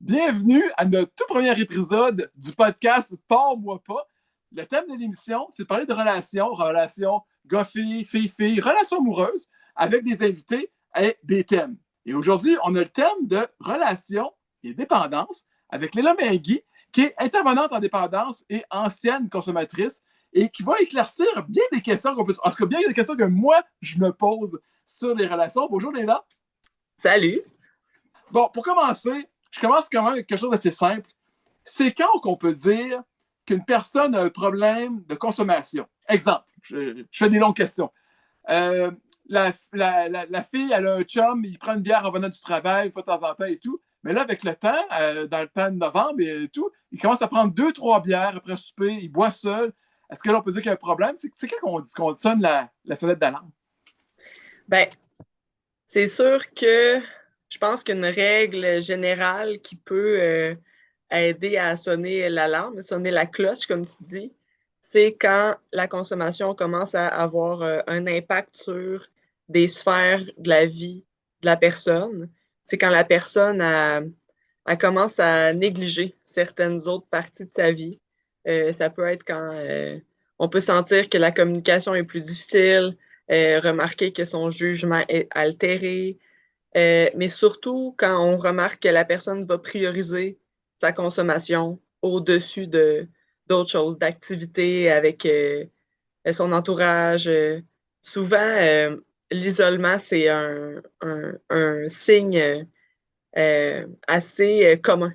Bienvenue à notre tout premier épisode du podcast Pars-moi pas. Le thème de l'émission, c'est de parler de relations gars-filles, filles-filles, relations amoureuses, avec des invités et des thèmes. Et aujourd'hui, on a le thème de relations et dépendance avec Léla Mainguy, qui est intervenante en dépendance et ancienne consommatrice et qui va éclaircir bien des questions qu'on peut, en tout cas bien des questions que moi, je me pose sur les relations. Bonjour Léla. Salut. Bon, pour commencer, je commence quand même avec quelque chose d'assez simple. C'est quand qu'on peut dire qu'une personne a un problème de consommation? Exemple, je fais des longues questions. Euh, la fille, elle a un chum, il prend une bière en venant du travail, une fois de temps en temps et tout. Mais là, avec le temps, dans le temps de novembre et tout, il commence à prendre 2, 3 bières après souper, il boit seul. Est-ce que là, on peut dire qu'il y a un problème? C'est quand qu'on sonne la sonnette d'alarme? Ben, c'est sûr que je pense qu'une règle générale qui peut aider à sonner l'alarme, sonner la cloche, comme tu dis, c'est quand la consommation commence à avoir un impact sur des sphères de la vie de la personne. C'est quand la personne elle commence à négliger certaines autres parties de sa vie. Ça peut être quand on peut sentir que la communication est plus difficile, remarquer que son jugement est altéré, mais surtout quand on remarque que la personne va prioriser sa consommation au-dessus d'autres choses, d'activités avec son entourage. Souvent, l'isolement, c'est un signe assez commun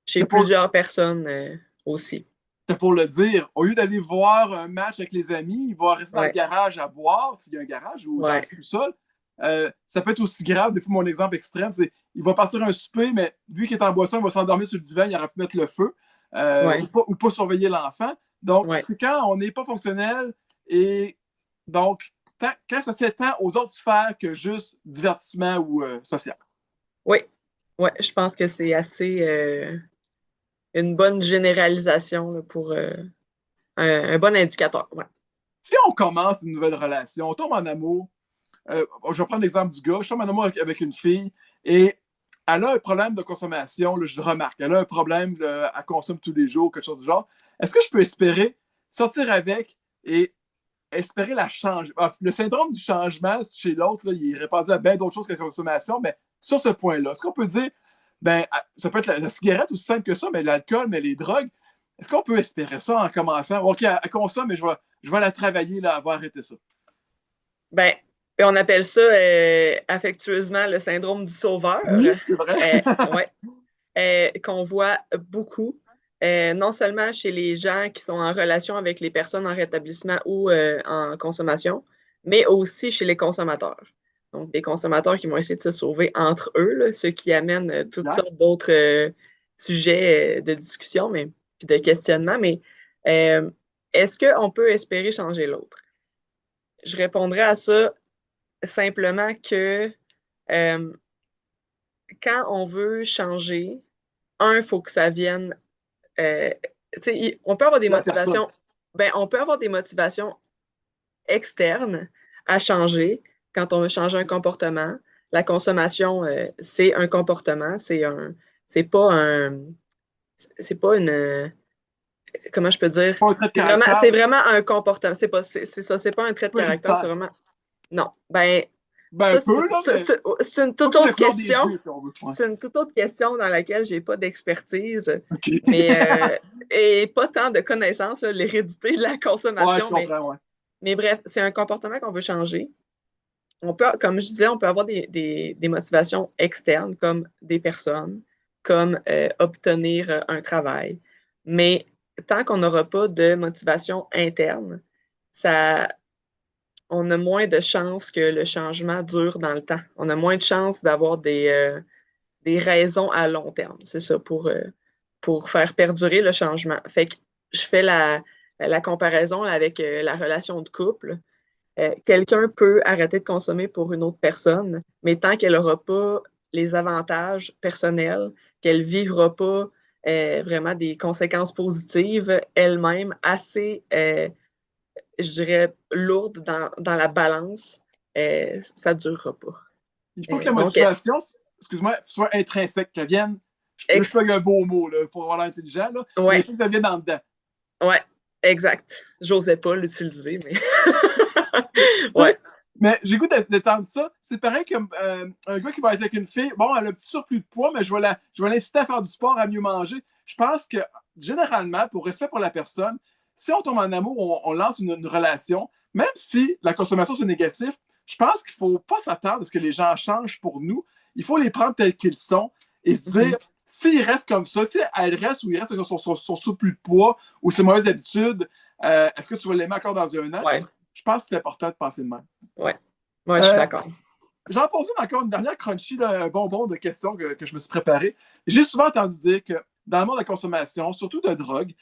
chez C'est pour, plusieurs personnes aussi. c'est pour le dire. Au lieu d'aller voir un match avec les amis, il va rester dans le Ouais, garage à boire, s'il y a un garage, ou dans le ouais, sous-sol. Ça peut être aussi grave. Des fois, mon exemple extrême, c'est il va partir un souper, mais vu qu'il est en boisson, il va s'endormir sur le divan, il aurait pu mettre le feu, ouais, ou pas surveiller l'enfant. Donc, ouais. c'est quand on n'est pas fonctionnel et donc, quand ça s'étend aux autres sphères que juste divertissement ou social. Oui, ouais, je pense que c'est assez une bonne généralisation là, pour un bon indicateur. Ouais. Si on commence une nouvelle relation, on tombe en amour, je vais prendre l'exemple du gars, je tombe en amour avec une fille et elle a un problème de consommation, là, je le remarque, elle a un problème, elle consomme tous les jours, quelque chose du genre. Est-ce que je peux espérer sortir avec et espérer la changer? Le syndrome du changement chez l'autre, là, il est répandu à bien d'autres choses que la consommation, mais sur ce point-là, est-ce qu'on peut dire, ben, ça peut être la cigarette aussi simple que ça, mais l'alcool, mais les drogues, est-ce qu'on peut espérer ça en commençant? OK, elle consomme, mais je vais la travailler, là, elle va arrêter ça. Ben, on appelle ça affectueusement le syndrome du sauveur. Oui, c'est vrai. Ouais, qu'on voit beaucoup, non seulement chez les gens qui sont en relation avec les personnes en rétablissement ou en consommation, mais aussi chez les consommateurs. Donc, des consommateurs qui vont essayer de se sauver entre eux, là, ce qui amène toutes Exact. sortes d'autres sujets de discussion, mais puis de questionnement. Mais euh, est-ce qu'on peut espérer changer l'autre? Je répondrais à ça simplement que euh, quand on veut changer, il faut que ça vienne. euh, on peut avoir des La personne. motivations. Ben, on peut avoir des motivations externes à changer quand on veut changer un comportement. La consommation, c'est un comportement, c'est pas une, comment je peux dire? Pas un trait de caractère, C'est vraiment un comportement. C'est ça, c'est pas un trait de pas caractère, c'est héréditaire. vraiment, non. Ben, Ben, un peu, là, mais c'est une pas toute comme la autre couleur des question. yeux, si on veut. Ouais. C'est une toute autre question dans laquelle j'ai pas d'expertise, OK. mais et pas tant de connaissances, là, l'hérédité de la Ouais, je consommation, comprends, ouais. mais bref, c'est un comportement qu'on veut changer. On peut, comme je disais, on peut avoir des motivations externes, comme des personnes, comme obtenir un travail. Mais tant qu'on n'aura pas de motivation interne, ça, on a moins de chances que le changement dure dans le temps. On a moins de chances d'avoir des raisons à long terme. C'est ça, pour faire perdurer le changement. Fait que je fais la comparaison avec la relation de couple. Quelqu'un peut arrêter de consommer pour une autre personne, mais tant qu'elle n'aura pas les avantages personnels, qu'elle ne vivra pas vraiment des conséquences positives elle-même assez, je dirais, lourdes dans la balance, ça ne durera pas. Il faut que la Donc, motivation, excuse-moi, soit intrinsèque, qu'elle vienne. Je fais un beau mot, il faut avoir l'air intelligent, là, mais ça vient dans le dedans. Ouais, exact. J'osais pas l'utiliser, mais. Ouais. Mais j'ai goût d'étendre ça. C'est pareil comme un gars qui va être avec une fille. Bon, elle a un petit surplus de poids, mais je vais l'inciter à faire du sport, à mieux manger. Je pense que, généralement, pour respect pour la personne, si on tombe en amour, on lance une relation, même si la consommation, c'est négatif, je pense qu'il ne faut pas s'attendre à ce que les gens changent pour nous. Il faut les prendre tels qu'ils sont et se dire, s'ils restent comme ça, si elle reste ou il reste avec son surplus de poids ou ses mauvaises habitudes, est-ce que tu vas l'aimer encore dans un an? Ouais. Je pense que c'est important de penser de même. Ouais, je suis d'accord. J'en pose encore une dernière crunchy, là, un bonbon de questions que je me suis préparé. J'ai souvent entendu dire que dans le monde de la consommation, surtout de drogue,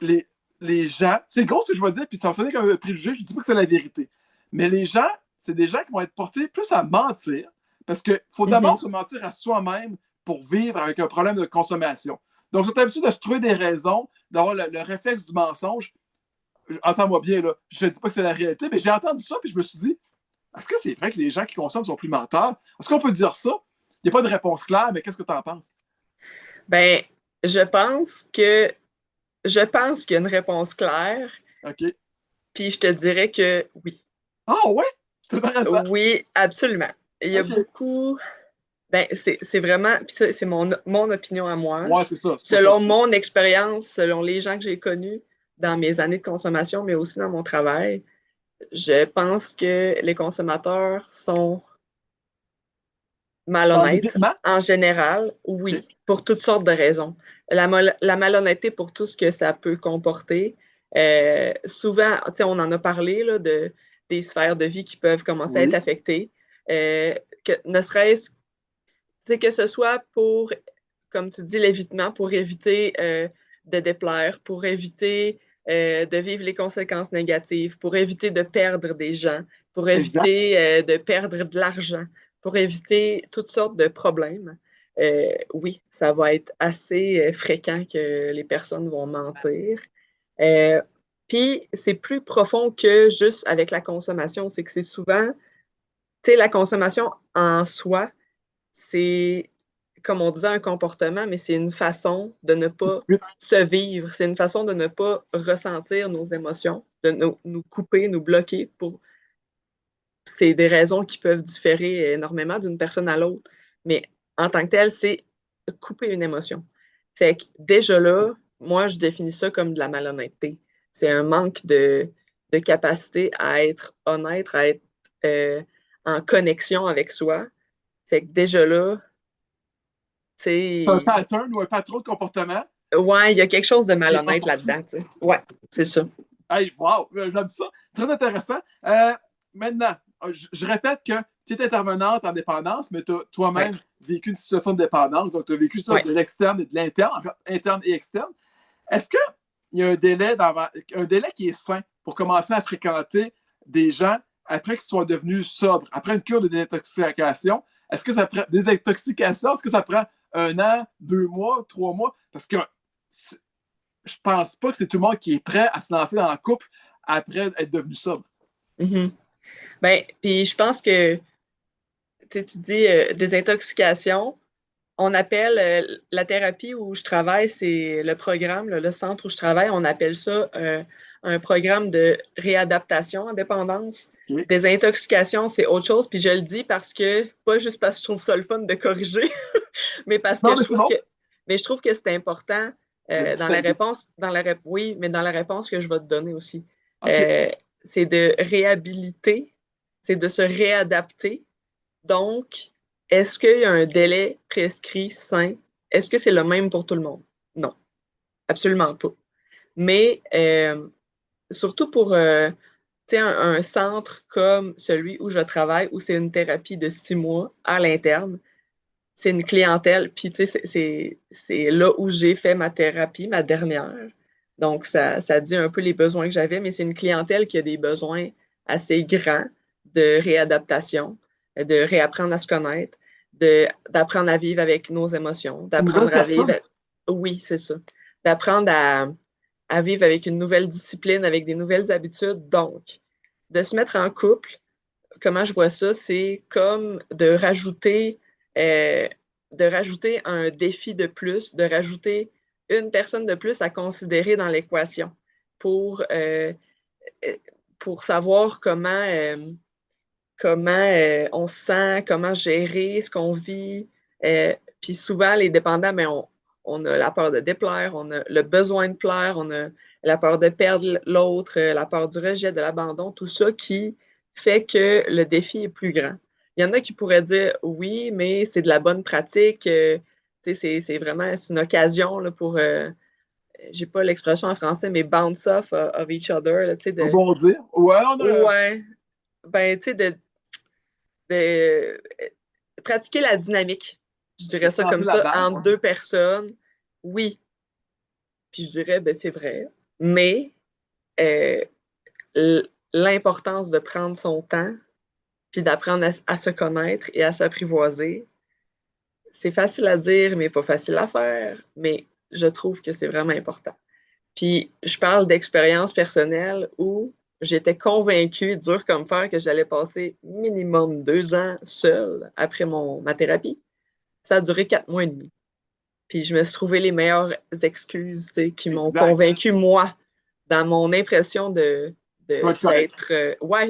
les gens, c'est gros ce que je vais dire, puis ça va sonner comme un préjugé, je ne dis pas que c'est la vérité, mais les gens, c'est des gens qui vont être portés plus à mentir, parce qu'il faut d'abord se mentir à soi-même pour vivre avec un problème de consommation. Donc, c'est l'habitude de se trouver des raisons, d'avoir le réflexe du mensonge. Entends-moi bien, là, je ne dis pas que c'est la réalité, mais j'ai entendu ça, puis je me suis dit, est-ce que c'est vrai que les gens qui consomment sont plus menteurs? Est-ce qu'on peut dire ça? Il n'y a pas de réponse claire, mais qu'est-ce que tu en penses? Ben, je pense qu'il y a une réponse claire. OK. Puis je te dirais que oui. Ah ouais? C'est intéressant. Oui, absolument. Il y a beaucoup. Ben, c'est vraiment. Puis ça, c'est mon opinion à moi. Ouais, c'est ça. Selon mon expérience, selon les gens que j'ai connus dans mes années de consommation, mais aussi dans mon travail, je pense que les consommateurs sont malhonnêtes en général, oui, pour toutes sortes de raisons. La malhonnêteté pour tout ce que ça peut comporter. Souvent, on en a parlé là, des sphères de vie qui peuvent commencer à être affectées. Ne serait-ce que ce soit pour, comme tu dis, l'évitement, pour éviter de déplaire, pour éviter de vivre les conséquences négatives, pour éviter de perdre des gens, pour éviter de perdre de l'argent, pour éviter toutes sortes de problèmes. Oui, ça va être assez fréquent que les personnes vont mentir. Puis, c'est plus profond que juste avec la consommation. C'est que c'est souvent, tu sais, la consommation en soi, c'est, comme on disait, un comportement, mais c'est une façon de ne pas se vivre. C'est une façon de ne pas ressentir nos émotions, de nous couper, nous bloquer. C'est des raisons qui peuvent différer énormément d'une personne à l'autre. Mais en tant que tel, c'est couper une émotion. Fait que déjà là, moi, je définis ça comme de la malhonnêteté. C'est un manque de capacité à être honnête, à être en connexion avec soi. Fait que déjà là, c'est un pattern ou un patron de comportement. Ouais, il y a quelque chose de malhonnête là-dedans. Ouais, c'est ça. Hey, wow, j'aime ça. Très intéressant. Maintenant, je répète que tu es intervenante en dépendance, mais tu as toi-même vécu une situation de dépendance. Donc, tu as vécu ça de l'externe et de l'interne, interne et externe. Est-ce qu'il y a un délai qui est sain pour commencer à fréquenter des gens après qu'ils soient devenus sobres, après une cure de désintoxication? Est-ce que ça prend désintoxication? Est-ce que ça prend 1 an, 2 mois, 3 mois? Parce que je pense pas que c'est tout le monde qui est prêt à se lancer dans un couple après être devenu sobre. Ben, puis je pense que tu dis désintoxication. On appelle la thérapie où je travaille, c'est le programme, le centre où je travaille, on appelle ça un programme de réadaptation en dépendance. Désintoxication, c'est autre chose. Puis je le dis pas juste parce que je trouve ça le fun de corriger, mais parce que je trouve que c'est important dans la réponse, oui, mais dans la réponse que je vais te donner aussi. C'est de réhabiliter, c'est de se réadapter. Donc, est-ce qu'il y a un délai prescrit sain? Est-ce que c'est le même pour tout le monde? Non, absolument pas. Mais surtout pour un centre comme celui où je travaille, où c'est une thérapie de 6 mois à l'interne, c'est une clientèle, puis c'est là où j'ai fait ma thérapie, ma dernière. Donc, ça dit un peu les besoins que j'avais, mais c'est une clientèle qui a des besoins assez grands de réadaptation, de réapprendre à se connaître, d'apprendre à vivre avec nos émotions, d'apprendre à vivre... Oui, c'est ça. D'apprendre à vivre avec une nouvelle discipline, avec des nouvelles habitudes. Donc, de se mettre en couple, comment je vois ça, c'est comme de rajouter de rajouter un défi de plus, de rajouter une personne de plus à considérer dans l'équation pour savoir comment on se sent, comment gérer ce qu'on vit. Puis souvent, les dépendants, mais on a la peur de déplaire, on a le besoin de plaire, on a la peur de perdre l'autre, la peur du rejet, de l'abandon, tout ça qui fait que le défi est plus grand. Il y en a qui pourraient dire oui, mais c'est de la bonne pratique. C'est vraiment une occasion là, pour, j'ai pas l'expression en français, mais bounce off of each other. Là, Rebondir. Ouais, on a. ouais, ben, tu sais, de pratiquer la dynamique. Je dirais ça Lancer comme la ça, balle. entre deux personnes. Oui. Puis je dirais, ben, c'est vrai. Mais euh, l'importance de prendre son temps, puis d'apprendre à se connaître et à s'apprivoiser, c'est facile à dire, mais pas facile à faire. Mais je trouve que c'est vraiment important. Puis je parle d'expérience personnelle où j'étais convaincue, dur comme fer, que j'allais passer minimum 2 ans seule après ma thérapie. Ça a duré 4 mois et demi. Puis je me suis trouvé les meilleures excuses qui m'ont Exact. convaincu, moi, dans mon impression Correct.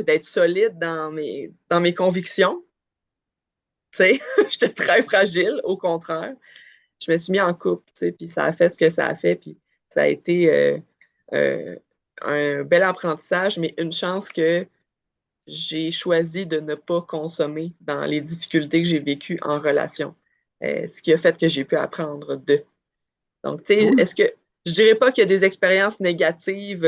d'être solide dans mes convictions. J'étais très fragile, au contraire. Je me suis mis en couple, puis ça a fait ce que ça a fait, puis ça a été euh, un bel apprentissage, mais une chance que j'ai choisi de ne pas consommer dans les difficultés que j'ai vécues en relation. Ce qui a fait que j'ai pu apprendre d'eux. Donc, tu sais, Oui. je dirais pas qu'il y a des expériences négatives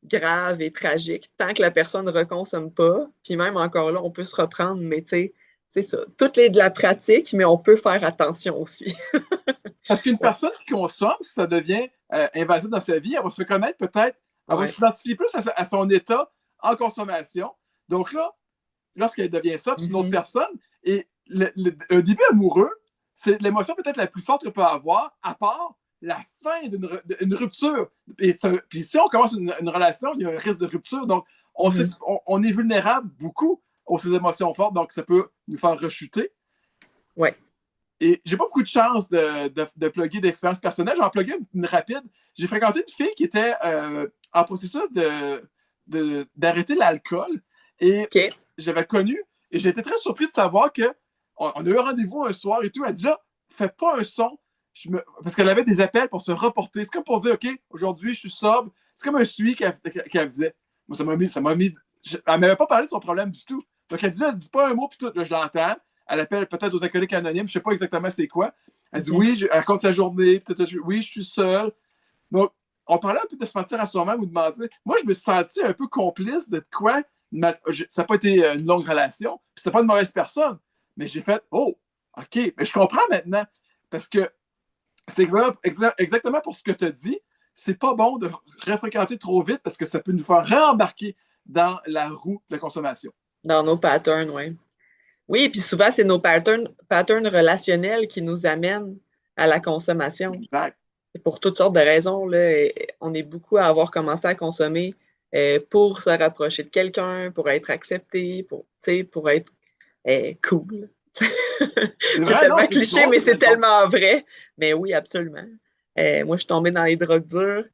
graves et tragiques tant que la personne ne reconsomme pas. Puis même encore là, on peut se reprendre, mais tu sais, c'est ça. Tout est de la pratique, mais on peut faire attention aussi. Parce qu'une Ouais. personne qui consomme, si ça devient invasif dans sa vie, elle va se reconnaître peut-être, elle va Ouais. s'identifier plus à son état en consommation. Donc là, lorsqu'elle devient ça, c'est une autre Mhm. personne. Et un début amoureux, c'est l'émotion peut-être la plus forte qu'on peut avoir, à part la fin d'une rupture. Et puis si on commence une relation, il y a un risque de rupture. Donc, Mhm. on est vulnérable beaucoup aux ces émotions fortes. Donc, ça peut nous faire rechuter. Ouais. Et j'ai pas beaucoup de chance de plugger d'expérience personnelle. J'en plugué une rapide. J'ai fréquenté une fille qui était en processus d'arrêter l'alcool. Et OK. j'avais connu, et j'ai été très surpris de savoir que on a eu un rendez-vous un soir et tout. Elle dit là, fais pas un son. Parce qu'elle avait des appels pour se reporter. C'est comme pour dire, OK, aujourd'hui, je suis sobre. C'est comme un suivi qu'elle faisait. Moi, ça m'a mis. Elle m'avait pas parlé de son problème du tout. Donc, elle dit pas un mot, puis tout, là, je l'entends. Elle appelle peut-être aux alcooliques anonymes, je sais pas exactement c'est quoi. Elle dit Mhm. oui, elle compte sa journée, oui, je suis seule. Donc, on parlait un peu de se mentir à soi-même ou de mentir. Moi, je me suis senti un peu complice de quoi. Ça n'a pas été une longue relation, puis c'était pas une mauvaise personne. Mais j'ai fait, oh, OK, mais je comprends maintenant. Parce que c'est exactement pour ce que tu as dit. C'est pas bon de refréquenter trop vite parce que ça peut nous faire réembarquer dans la roue de la consommation. Dans nos patterns, oui. Oui, puis souvent, c'est nos patterns relationnels qui nous amènent à la consommation. Exact. Et pour toutes sortes de raisons, là, on est beaucoup à avoir commencé à consommer pour se rapprocher de quelqu'un, pour être accepté, pour être cool. C'est C'est vrai, non, tellement c'est une cliché, mais grosse c'est raison. tellement vrai. Mais oui, absolument. Moi, je suis tombée dans les drogues dures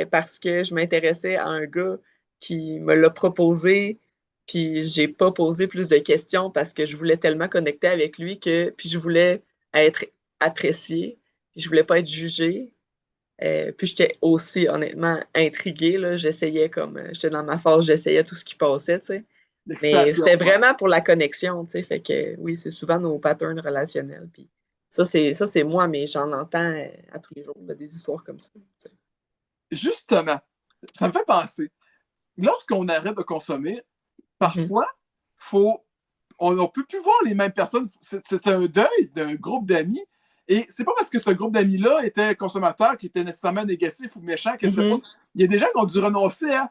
parce que je m'intéressais à un gars qui me l'a proposé, puis j'ai pas posé plus de questions parce que je voulais tellement connecter avec lui puis je voulais être appréciée, puis je voulais pas être jugée. Puis j'étais aussi honnêtement intriguée, là. J'essayais j'étais dans ma phase, j'essayais tout ce qui passait, tu sais. Mais L'excitation. c'était Ouais. vraiment pour la connexion, tu sais. Fait que oui, c'est souvent nos patterns relationnels. Puis ça, c'est moi, mais j'en entends à tous les jours, là, des histoires comme ça. Tu sais. Justement, ça me fait penser. Lorsqu'on arrête de consommer, Mhm. parfois, on ne peut plus voir les mêmes personnes. C'est un deuil d'un groupe d'amis. Et c'est pas parce que ce groupe d'amis-là était consommateur qui était nécessairement négatif ou méchant que c'était pas. Mhm. Il y a des gens qui ont dû renoncer à,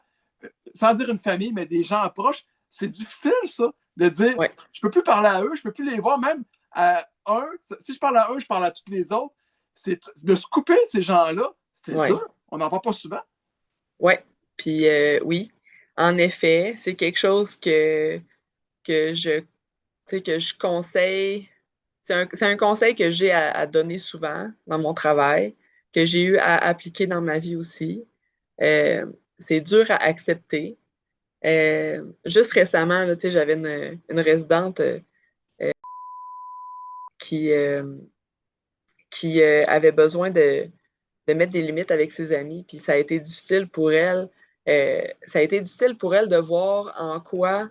sans dire une famille, mais des gens proches. C'est difficile, ça, de dire Ouais, je peux plus parler à eux, je peux plus les voir, même à un. Si je parle à eux, je parle à tous les autres. De se couper de ces gens-là, c'est dur. ouais, On n'en parle pas souvent. ouais. Puis oui, en effet, c'est quelque chose que je conseille. c'est un conseil que j'ai à donner souvent dans mon travail, que j'ai eu à appliquer dans ma vie aussi. C'est dur à accepter. Juste récemment, là, j'avais une résidente qui, qui avait besoin de mettre des limites avec ses amis, puis ça a été difficile pour elle. Ça a été difficile pour elle de voir en quoi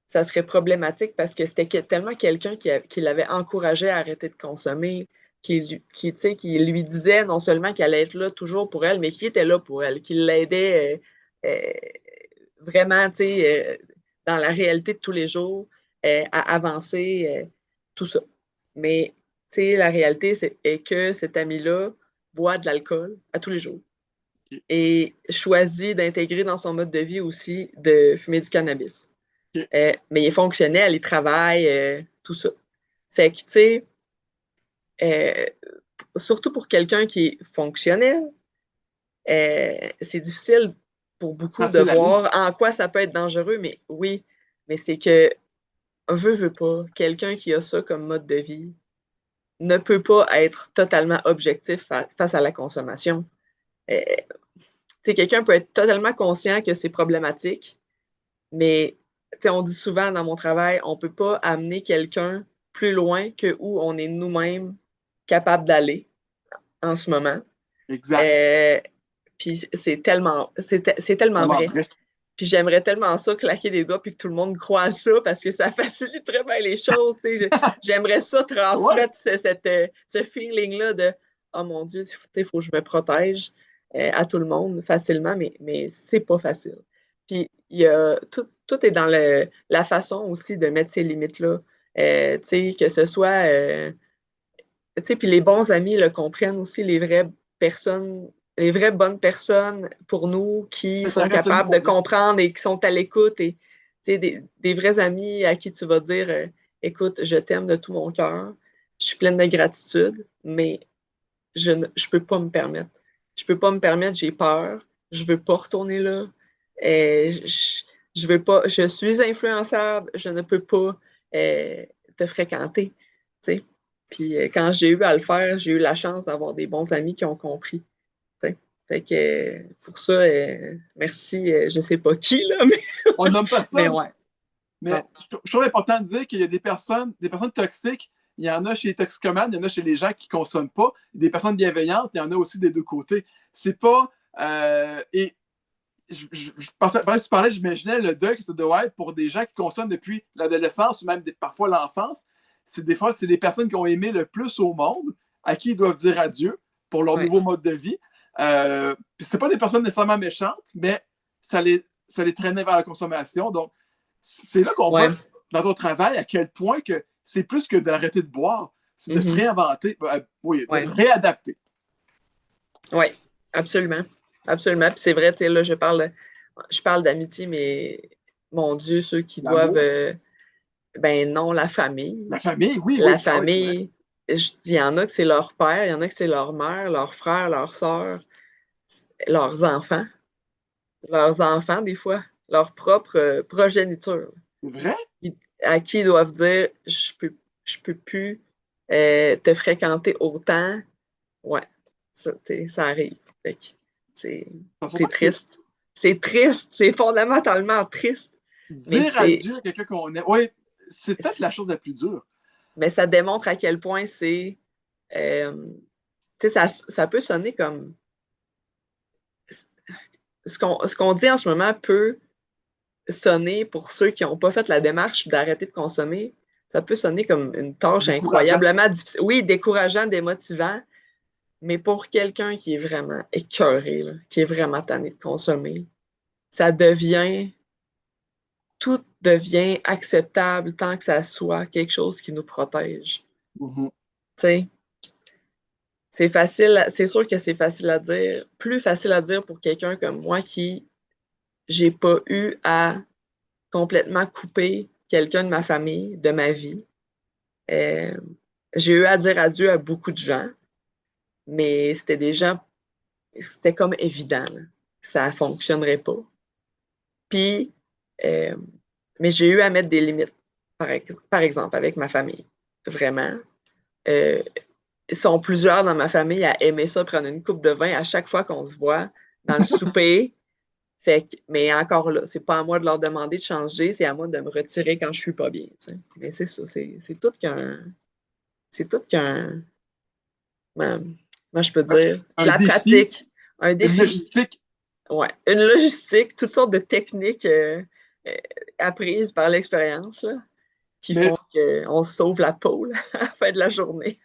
ça serait problématique parce que c'était tellement quelqu'un qui l'avait encouragé à arrêter de consommer, qui lui disait non seulement qu'elle allait être là toujours pour elle, mais qui était là pour elle, qui l'aidait vraiment dans la réalité de tous les jours à avancer, tout ça. Mais la réalité est que cet ami-là boit de l'alcool à tous les jours OK. et choisit d'intégrer dans son mode de vie aussi de fumer du cannabis. OK. Mais il est fonctionnel, il travaille, tout ça. Fait que, tu sais, surtout pour quelqu'un qui est fonctionnel, c'est difficile pour beaucoup de Facile à lire. voir en quoi ça peut être dangereux, mais oui, mais c'est que, veut pas, quelqu'un qui a ça comme mode de vie ne peut pas être totalement objectif face à la consommation. Euh, quelqu'un peut être totalement conscient que c'est problématique, mais on dit souvent dans mon travail, on ne peut pas amener quelqu'un plus loin que où on est nous-mêmes capables d'aller en ce moment. Exact. Euh, Puis c'est tellement Vraiment vrai. vrai. Puis j'aimerais tellement ça, claquer des doigts, puis que tout le monde croit à ça, parce que ça faciliterait bien les choses. J'aimerais ça Ouais. transmettre ce feeling-là de oh mon Dieu, il faut que je me protège à tout le monde facilement, mais c'est pas facile. Puis tout est dans la façon aussi de mettre ces limites-là. Que ce soit puis les bons amis le comprennent aussi, les vraies personnes, les vraies bonnes personnes pour nous qui sont T'intéresse à nous capables de pour vrai. comprendre et qui sont à l'écoute et des vrais amis à qui tu vas dire écoute, je t'aime de tout mon cœur, je suis pleine de gratitude, mais je peux pas me permettre. Je peux pas me permettre, j'ai peur, je veux pas retourner là. Je veux pas, je suis influençable, je ne peux pas te fréquenter. T'sais. Puis quand j'ai eu à le faire, j'ai eu la chance d'avoir des bons amis qui ont compris. T'sais. Fait que pour ça, merci, je sais pas qui, là, On nomme mais personne, ouais. mais Non. je trouve important de dire qu'il y a des personnes toxiques. Il y en a chez les toxicomanes, il y en a chez les gens qui ne consomment pas. Des personnes bienveillantes, il y en a aussi des deux côtés. C'est pas. Et pendant que tu parlais, j'imaginais le deuil que ça doit être pour des gens qui consomment depuis l'adolescence ou même parfois l'enfance. Des fois, c'est des personnes qui ont aimé le plus au monde, à qui ils doivent dire adieu pour leur Ouais. nouveau mode de vie. Puis c'était pas des personnes nécessairement méchantes, mais ça les traînait vers la consommation. Donc, c'est là qu'on voit Ouais. dans ton travail à quel point que c'est plus que d'arrêter de boire, c'est de se Mhm. réinventer, oui, de Ouais. réadapter. Oui, absolument. Absolument. Puis c'est vrai, tu sais, là, je parle d'amitié, mais mon Dieu, ceux qui doivent, L'amour, ben non, la famille. la famille, oui, La oui, ah oui, c'est vrai. famille, il y en a que c'est leur père, il y en a que c'est leur mère, leur frère, leur soeur, leurs enfants. Leurs enfants, des fois, leur propre progéniture, C'est vrai? à qui ils doivent dire je peux plus te fréquenter autant. Ouais, ça arrive. Fait que C'est Ça faut pas c'est que c'est triste. C'est triste, c'est fondamentalement triste. Mais dire c'est adieu à quelqu'un qu'on aime. Oui, c'est peut-être la chose la plus dure. mais ça démontre à quel point c'est euh, ça peut sonner comme ce qu'on dit en ce moment peut sonner pour ceux qui n'ont pas fait la démarche d'arrêter de consommer, ça peut sonner comme une tâche Décourageant. incroyablement difficile. Oui, décourageant, démotivant, mais pour quelqu'un qui est vraiment écœuré, là, qui est vraiment tanné de consommer, ça devient tout devient acceptable tant que ça soit quelque chose qui nous protège. Mhm. Tu sais, c'est facile, c'est sûr que c'est facile à dire, plus facile à dire pour quelqu'un comme moi qui j'ai pas eu à complètement couper quelqu'un de ma famille, de ma vie. Euh, j'ai eu à dire adieu à beaucoup de gens, mais c'était des gens, c'était comme évident, là, ça ne fonctionnerait pas. Puis, euh, mais j'ai eu à mettre des limites, par exemple, avec ma famille. Vraiment. Ils sont plusieurs dans ma famille à aimer ça, prendre une coupe de vin à chaque fois qu'on se voit dans le souper. Mais encore là, c'est pas à moi de leur demander de changer, c'est à moi de me retirer quand je suis pas bien. T'sais. Mais c'est ça, c'est tout qu'un. C'est tout qu'un. Moi, je peux dire. Un La défi, pratique, un une défi. logistique. Ouais, une logistique, toutes sortes de techniques apprises par l'expérience là, qui Mais font qu'on se sauve la peau là, à la fin de la journée.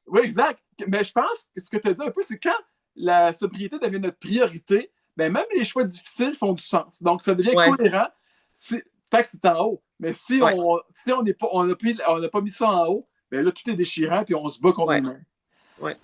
oui, exact. Mais je pense que ce que tu as dit un peu, c'est quand la sobriété devient notre priorité, ben même les choix difficiles font du sens. Donc, ça devient Ouais, cohérent. Tant que c'est en haut. Mais ouais, si on n'a pas mis ça en haut, ben là, tout est déchirant puis on se bat contre ouais, nous-mêmes. ouais.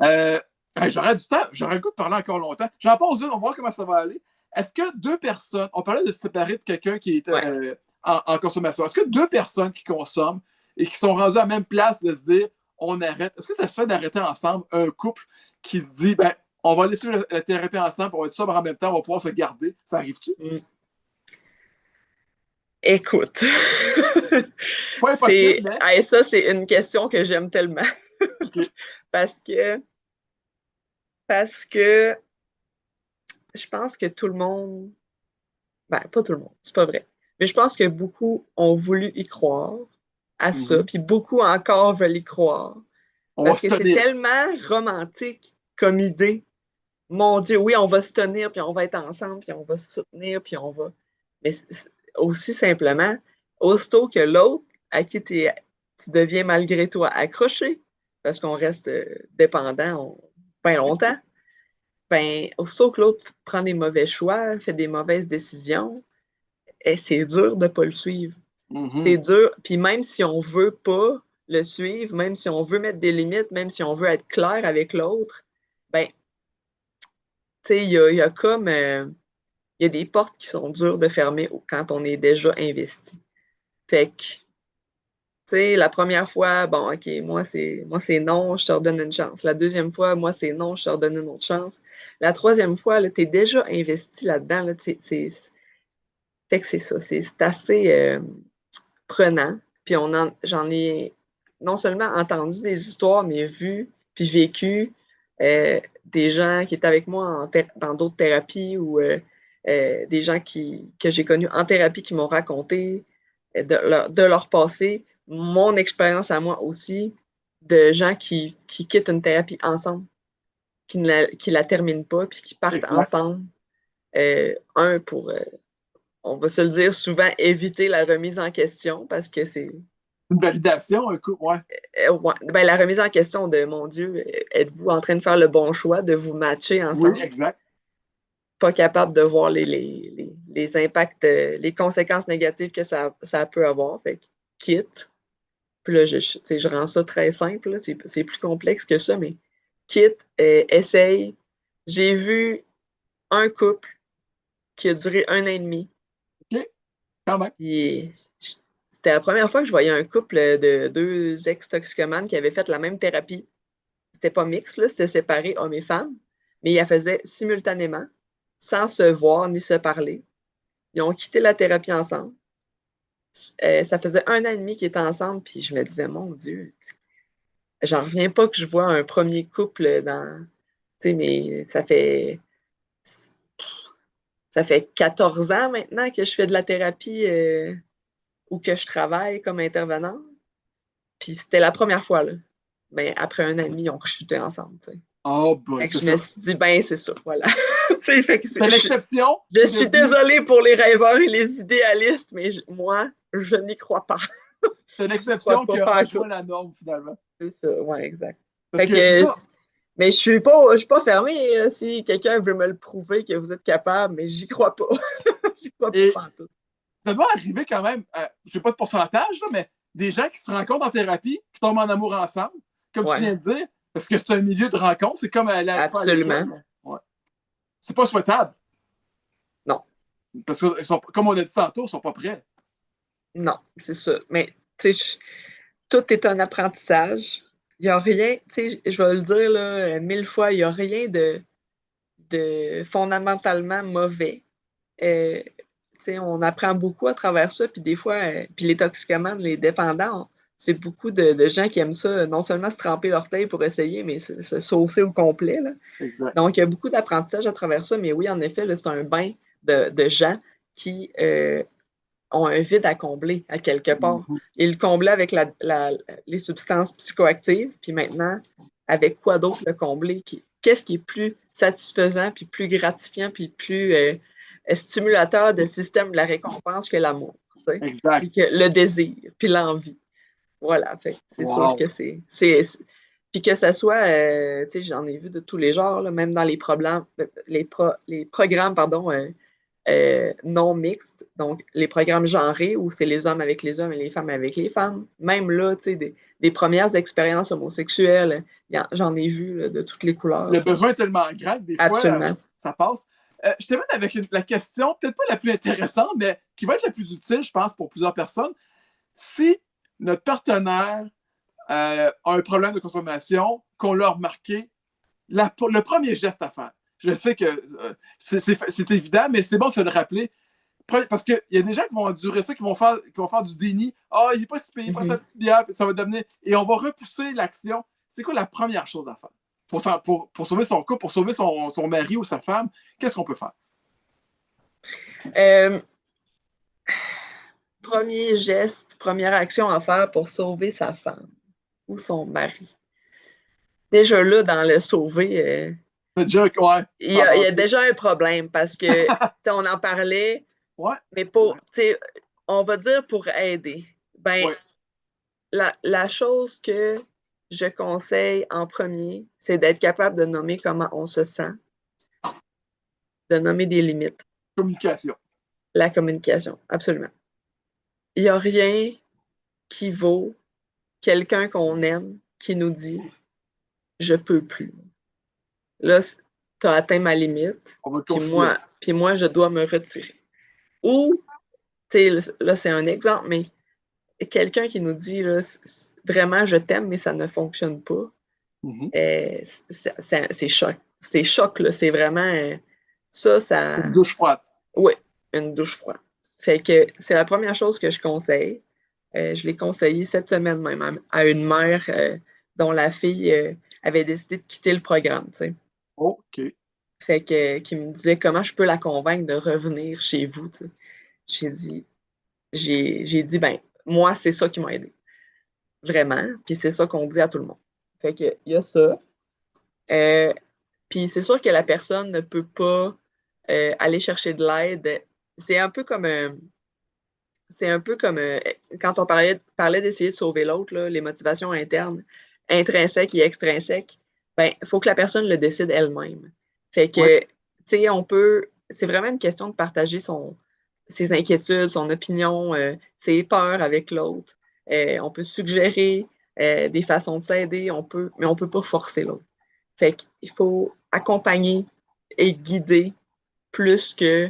J'aurais du temps, j'aurais le goût de parler encore longtemps. J'en pose une, on va voir comment ça va aller. Est-ce que deux personnes, on parlait de se séparer de quelqu'un qui est Ouais. en consommation, est-ce que deux personnes qui consomment et qui sont rendues à la même place de se dire on arrête, est-ce que ça se fait d'arrêter ensemble un couple qui se dit ben on va laisser la thérapie ensemble, on va être sobre en même temps, on va pouvoir se garder? Ça arrive-tu? Mm. Écoute, Pas impossible, mais. ça, c'est une question que j'aime tellement OK. parce que, parce que je pense que tout le monde, ben, pas tout le monde, c'est pas vrai, mais je pense que beaucoup ont voulu y croire à ça, Mhm. puis beaucoup encore veulent y croire On va parce se que c'est tenir. tellement romantique comme idée. Mon Dieu, oui, on va se tenir, puis on va être ensemble, puis on va se soutenir, puis on va. Mais aussi simplement, aussitôt que l'autre à qui tu deviens malgré toi accroché, parce qu'on reste dépendant bien longtemps, ben, aussitôt que l'autre prend des mauvais choix, fait des mauvaises décisions, c'est dur de ne pas le suivre. C'est Mhm. dur. Puis même si on ne veut pas le suivre, même si on veut mettre des limites, même si on veut être clair avec l'autre, ben, tu sais, il y a comme. Il y a des portes qui sont dures de fermer quand on est déjà investi. Fait que, tu sais, la première fois, bon, OK, moi c'est non, je te redonne une chance. La deuxième fois, moi c'est non, je te redonne une autre chance. La troisième fois, tu es déjà investi là-dedans. Là, fait que c'est ça, c'est assez prenant. Puis j'en ai non seulement entendu des histoires, mais vu puis vécu des gens qui étaient avec moi dans d'autres thérapies ou des gens que j'ai connus en thérapie qui m'ont raconté de leur passé, mon expérience à moi aussi, de gens qui quittent une thérapie ensemble, qui la terminent pas, puis qui partent Exact. ensemble. Un pour, on va se le dire, souvent éviter la remise en question parce que c'est Une validation, un coup, ouais. ouais, ben, la remise en question de mon Dieu, êtes-vous en train de faire le bon choix, de vous matcher Oui, ensemble? exact. Pas capable de voir les impacts, les conséquences négatives que ça peut avoir. Fait que quitte. Puis là, je rends ça très simple, c'est plus complexe que ça, mais quitte, essaye. J'ai vu un couple qui a duré 1 an et demi. OK, quand même. Puis c'était la première fois que je voyais un couple de deux ex-toxicomanes qui avaient fait la même thérapie. C'était pas mixte, là, c'était séparé hommes et femmes, mais ils la faisaient simultanément, sans se voir ni se parler. Ils ont quitté la thérapie ensemble. Ça faisait 1 an et demi qu'ils étaient ensemble, puis je me disais, mon Dieu, j'en reviens pas que je vois un premier couple dans. Tu sais, mais ça fait 14 ans maintenant que je fais de la thérapie ou que je travaille comme intervenante. Puis c'était la première fois, là. Mais après 1 an et demi, ils ont chuté ensemble, tu sais. Oh boy, Fait que c'est je me ça. suis dit, ben, c'est ça, voilà. Fait que C'est l'exception je qui est suis devenue. désolée pour les rêveurs et les idéalistes, mais moi, je n'y crois pas. C'est Je n'y crois l'exception pas, qui a pas à rejoint tout. la norme, finalement. C'est ça, ouais, exact. Parce Fait que c'est que, ça. mais je suis pas fermée, là, si quelqu'un veut me le prouver que vous êtes capable, mais j'y crois pas. J'y crois pas, Et pas à tout. ça doit arriver quand même, je sais pas de pourcentage, là, mais des gens qui se rencontrent en thérapie, qui tombent en amour ensemble, comme tu Ouais, viens de dire, parce que c'est un milieu de rencontre, c'est comme pas à l'école, absolument. mais ouais. C'est pas souhaitable. Non, Parce que, comme on a dit tantôt, ils sont pas prêts. non, c'est ça. Mais, tu sais, tout est un apprentissage. Il n'y a rien, tu sais, je vais le dire là, 1000 fois, il n'y a rien de fondamentalement mauvais. Tu sais, on apprend beaucoup à travers ça, puis des fois, puis les toxicomanes, les dépendants, c'est beaucoup de gens qui aiment ça, non seulement se tremper l'orteil pour essayer, mais se saucer au complet, là. Exact. Donc, il y a beaucoup d'apprentissage à travers ça, mais oui, en effet, là, c'est un bain de gens qui ont un vide à combler à quelque part. Ils le comblaient avec les substances psychoactives, puis maintenant, avec quoi d'autre le combler? Qu'est-ce qui est plus satisfaisant, puis plus gratifiant, puis plus stimulateur de système de la récompense que l'amour, tu sais? Exact. Puis que le désir, puis l'envie. Voilà, fait c'est sûr que puis que ça soit, tu sais, j'en ai vu de tous les genres, là, même dans les programmes, pardon, non mixtes, donc les programmes genrés où c'est les hommes avec les hommes et les femmes avec les femmes. Même là, tu sais, des premières expériences homosexuelles, j'en ai vu là, de toutes les couleurs. Le besoin est tellement grand que des Absolument. fois, ça passe. Je termine avec la question, peut-être pas la plus intéressante, mais qui va être la plus utile, je pense, pour plusieurs personnes. Si notre partenaire a un problème de consommation, qu'on l'a remarqué, le premier geste à faire. Je sais que c'est évident, mais c'est bon de se le rappeler. Parce qu'il y a des gens qui vont endurer ça, qui vont faire du déni. Ah, il n'est pas si payé, il prend sa petite bière, puis ça va devenir. Et on va repousser l'action. C'est quoi la première chose à faire? Pour sauver son couple, pour sauver son mari ou sa femme, qu'est-ce qu'on peut faire? Premier geste, première action à faire pour sauver sa femme ou son mari. Déjà là, dans le sauver, Ouais, il y a déjà un problème parce que on en parlait, ouais, mais on va dire pour aider. Ben, ouais. la chose que je conseille en premier, c'est d'être capable de nommer comment on se sent, de nommer des limites. Communication. La communication, absolument. Il n'y a rien qui vaut quelqu'un qu'on aime qui nous dit « je peux plus ». Là, tu as atteint ma limite, puis moi, je dois me retirer. Ou, là, c'est un exemple, mais quelqu'un qui nous dit là, vraiment je t'aime, mais ça ne fonctionne pas, c'est choc. C'est choc, là. C'est vraiment ça. Une douche froide. Oui, une douche froide. Fait que c'est la première chose que je conseille. Je l'ai conseillé cette semaine même à une mère dont la fille avait décidé de quitter le programme. T'sais. OK. Fait que qui me disait comment je peux la convaincre de revenir chez vous. T'sais. J'ai dit, ben, moi, c'est ça qui m'a aidé. Vraiment. Puis c'est ça qu'on dit à tout le monde. Fait que il y a ça. Puis c'est sûr que la personne ne peut pas aller chercher de l'aide. C'est un peu comme quand on parlait d'essayer de sauver l'autre, les motivations internes, intrinsèques et extrinsèques, ben, il faut que la personne le décide elle-même. Fait que, tu sais, c'est vraiment une question de partager ses inquiétudes, son opinion, ses peurs avec l'autre. On peut suggérer des façons de s'aider, mais on peut pas forcer l'autre. Fait qu'il faut accompagner et guider plus que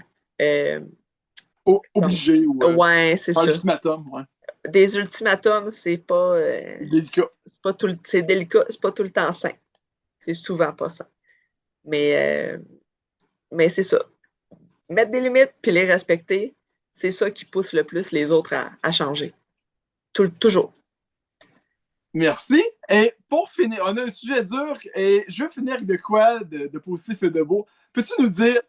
obligé ou ouais, c'est ça. ultimatum, ouais. Des ultimatums, c'est pas délicat. C'est délicat, c'est pas tout le temps sain. C'est souvent pas sain. Mais c'est ça. Mettre des limites puis les respecter, c'est ça qui pousse le plus les autres à changer. Toujours. Merci. Et pour finir, on a un sujet dur et je veux finir avec de quoi de positif et de beau. Peux-tu nous dire,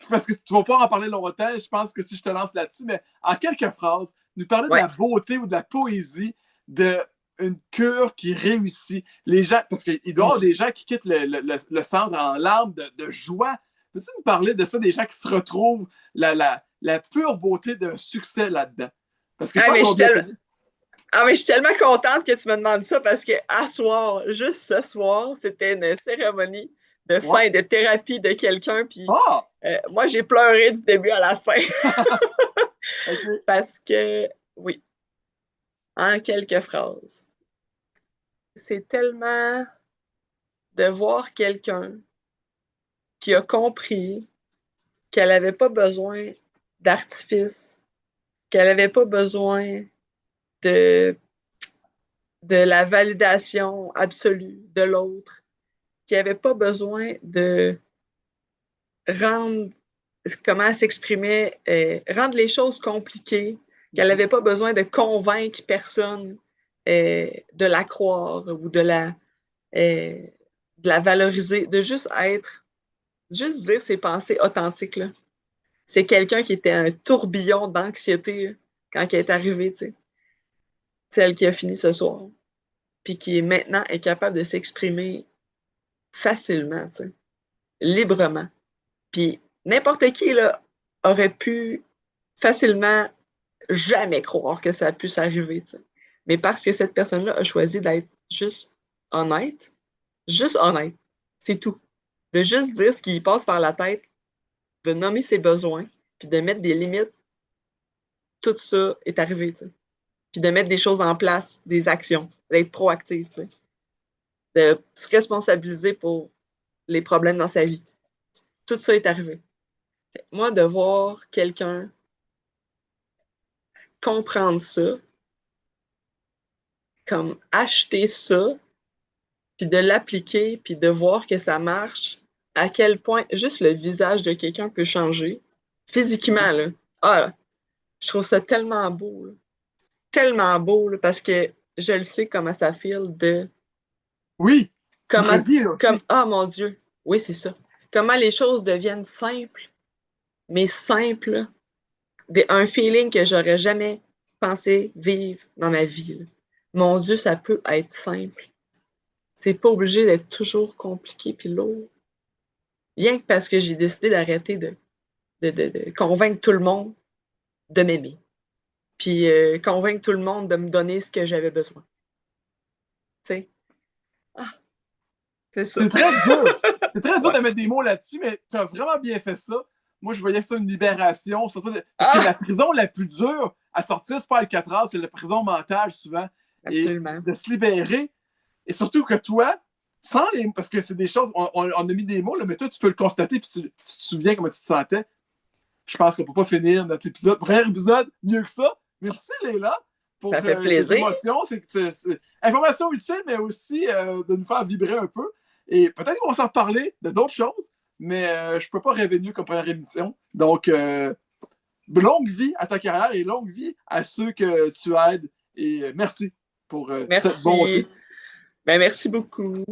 parce que tu vas pas en parler longtemps, je pense que si je te lance là-dessus, mais en quelques phrases, nous parler de la beauté ou de la poésie d'une cure qui réussit. Les gens, parce qu'il doit y avoir des gens qui quittent le centre en larmes de joie. Peux-tu nous parler de ça, des gens qui se retrouvent, la pure beauté d'un succès là-dedans? Parce que je pense mais je suis tellement contente que tu me demandes ça parce que juste ce soir, c'était une cérémonie de fin et de thérapie de quelqu'un. Puis moi, j'ai pleuré du début à la fin. Okay. Parce que, oui, en quelques phrases, c'est tellement de voir quelqu'un qui a compris qu'elle n'avait pas besoin d'artifice, qu'elle n'avait pas besoin de la validation absolue de l'autre, qui n'avait pas besoin de rendre, comment elle s'exprimait, rendre les choses compliquées, qu'elle n'avait pas besoin de convaincre personne de la croire ou de la valoriser, de juste dire ses pensées authentiques, là. C'est quelqu'un qui était un tourbillon d'anxiété là, quand elle est arrivée, tu sais. Celle qui a fini ce soir. Puis qui maintenant est capable de s'exprimer facilement, tu sais, librement. Puis n'importe qui là, aurait pu facilement jamais croire que ça a pu s'arriver, tu sais. Mais parce que cette personne-là a choisi d'être honnête, juste honnête, c'est tout. De juste dire ce qui lui passe par la tête, de nommer ses besoins, puis de mettre des limites, tout ça est arrivé, tu sais. Puis de mettre des choses en place, des actions, d'être proactive, tu sais. De se responsabiliser pour les problèmes dans sa vie. Tout ça est arrivé. Moi, de voir quelqu'un comprendre ça, comme acheter ça, puis de l'appliquer, puis de voir que ça marche, à quel point juste le visage de quelqu'un peut changer, physiquement, là. Ah, je trouve ça tellement beau, là, parce que je le sais comment ça file de... Oui, tu le Comment, revis là aussi. ah mon Dieu, oui, c'est ça. Comment les choses deviennent simples, mais simples, un feeling que j'aurais jamais pensé vivre dans ma vie, là. Mon Dieu, ça peut être simple. C'est pas obligé d'être toujours compliqué puis lourd. Rien que parce que j'ai décidé d'arrêter de convaincre tout le monde de m'aimer. Puis convaincre tout le monde de me donner ce que j'avais besoin. Tu sais? Ah, c'est ça. C'est très dur. C'est très dur de mettre des mots là-dessus, mais tu as vraiment bien fait ça. Moi, je voyais ça une libération. Parce que la prison la plus dure à sortir, c'est pas Alcatraz, c'est la prison mentale souvent. Absolument. Et de se libérer. Et surtout que toi, parce que c'est des choses, on a mis des mots, là, mais toi, tu peux le constater, puis tu te souviens comment tu te sentais. Je pense qu'on ne peut pas finir notre épisode. Premier épisode, mieux que ça. Merci, Léla, pour Ça fait ces plaisir. émotions. C'est information utile, mais aussi de nous faire vibrer un peu. Et peut-être qu'on va s'en reparler de d'autres choses, mais je ne peux pas rêver mieux comme première émission. Donc, longue vie à ta carrière et longue vie à ceux que tu aides. Et merci pour cette bonté. Merci. Ben, merci beaucoup.